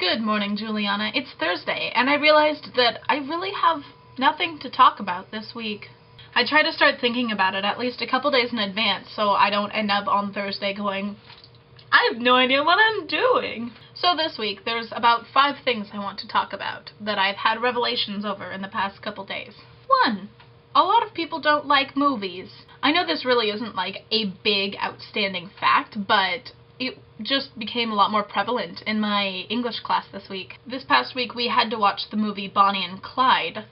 Good morning, Juliana. It's Thursday, and I realized that I really have nothing to talk about this week. I try to start thinking about it at least a couple days in advance so I don't end up on Thursday going, I have no idea what I'm doing. So this week, there's about 5 things I want to talk about that I've had revelations over in the past couple days. 1. A lot of people don't like movies. I know this really isn't like a big, outstanding fact, but it just became a lot more prevalent in my English class this week. This past week we had to watch the movie Bonnie and Clyde,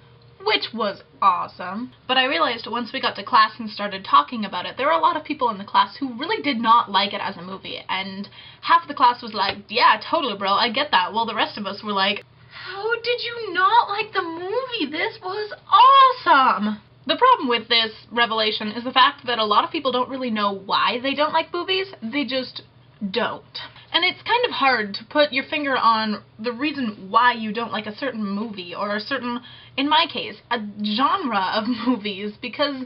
which was awesome. But I realized once we got to class and started talking about it, there were a lot of people in the class who really did not like it as a movie, and half the class was like, yeah, totally bro, I get that, while the rest of us were like, how did you not like the movie? This was awesome! The problem with this revelation is the fact that a lot of people don't really know why they don't like movies, they just don't. And it's kind of hard to put your finger on the reason why you don't like a certain movie, or a certain, in my case, a genre of movies, because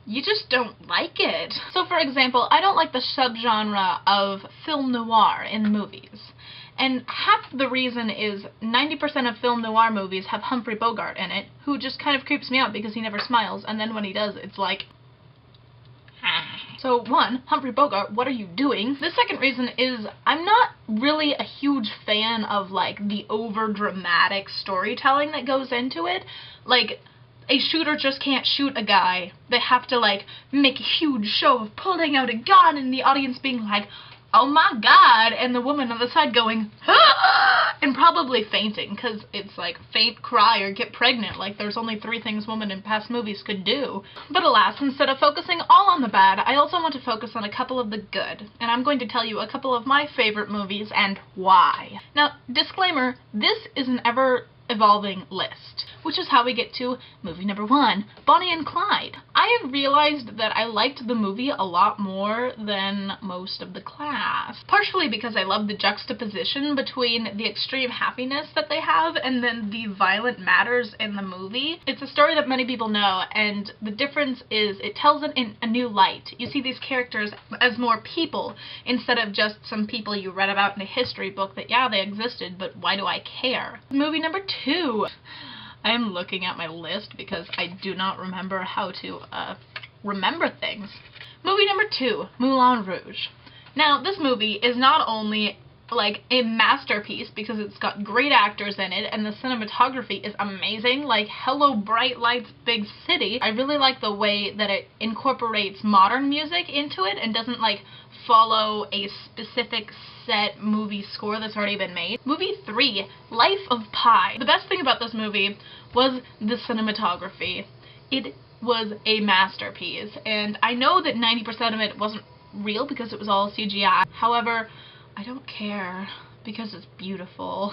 you just don't like it. So for example, I don't like the subgenre of film noir in movies. And half the reason is 90% of film noir movies have Humphrey Bogart in it, who just kind of creeps me out because he never smiles, and then when he does, it's like, So 1, Humphrey Bogart, what are you doing? The second reason is I'm not really a huge fan of, like, the over-dramatic storytelling that goes into it. Like, a shooter just can't shoot a guy. They have to, like, make a huge show of pulling out a gun and the audience being like, oh my god, and the woman on the side going, ah! And probably fainting, because it's like faint, cry, or get pregnant, like there's only 3 things women in past movies could do. But alas, instead of focusing all on the bad, I also want to focus on a couple of the good, and I'm going to tell you a couple of my favorite movies and why. Now, disclaimer, this is an ever-evolving list, which is how we get to movie number 1, Bonnie and Clyde. I have realized that I liked the movie a lot more than most of the class, partially because I love the juxtaposition between the extreme happiness that they have and then the violent matters in the movie. It's a story that many people know, and the difference is it tells it in a new light. You see these characters as more people instead of just some people you read about in a history book that, yeah, they existed, but why do I care? Movie number 2. I am looking at my list because I do not remember how to remember things. Movie number 2, Moulin Rouge. Now, this movie is not only like a masterpiece because it's got great actors in it and the cinematography is amazing, like hello bright lights big city. I really like the way that it incorporates modern music into it and doesn't like follow a specific set movie score that's already been made. Movie 3, Life of Pi. The best thing about this movie was the cinematography. It was a masterpiece, and I know that 90% of it wasn't real because it was all CGI. However, I don't care because it's beautiful.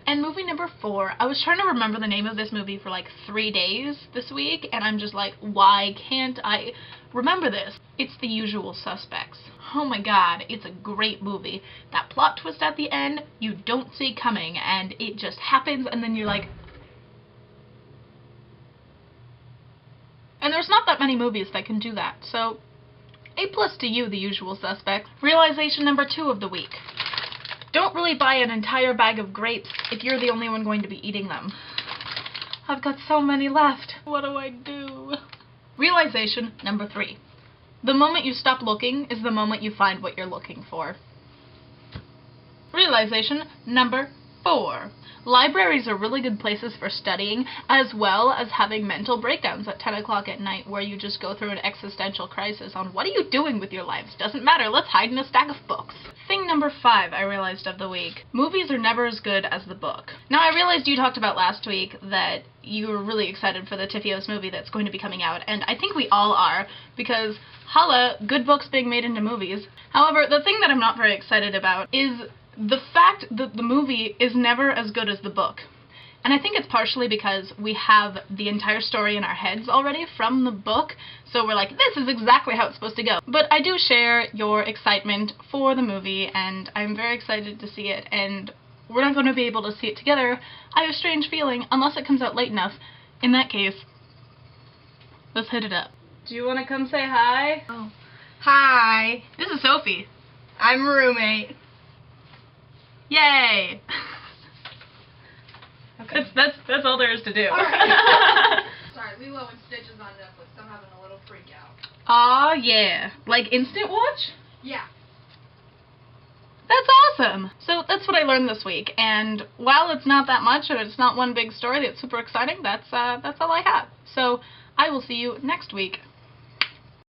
And movie number 4, I was trying to remember the name of this movie for like 3 days this week, and I'm just like, why can't I remember this? It's The Usual Suspects. Oh my god, it's a great movie. That plot twist at the end, you don't see coming, and it just happens, and then you're like... And there's not that many movies that can do that, so A+ to you, The Usual Suspects. Realization number 2 of the week. Don't really buy an entire bag of grapes if you're the only one going to be eating them. I've got so many left. What do I do? Realization number 3. The moment you stop looking is the moment you find what you're looking for. Realization number 4. Libraries are really good places for studying, as well as having mental breakdowns at 10 o'clock at night where you just go through an existential crisis on what are you doing with your lives? Doesn't matter, let's hide in a stack of books. Thing number 5 I realized of the week. Movies are never as good as the book. Now, I realized you talked about last week that you were really excited for the T.O.V movie that's going to be coming out, and I think we all are, because holla, good books being made into movies. However, the thing that I'm not very excited about is the fact that the movie is never as good as the book. And I think it's partially because we have the entire story in our heads already from the book, so we're like, this is exactly how it's supposed to go. But I do share your excitement for the movie, and I'm very excited to see it, and we're not going to be able to see it together. I have a strange feeling, unless it comes out late enough. In that case, let's hit it up. Do you want to come say hi? Oh. Hi. This is Sophie. I'm a roommate. Yay! That's all there is to do. All right. Sorry, Lilo and Stitch is on Netflix. I'm having a little freak out. Aw, yeah. Like instant watch? Yeah. That's awesome! So that's what I learned this week, and while it's not that much, and it's not one big story that's super exciting, that's all I have. So I will see you next week.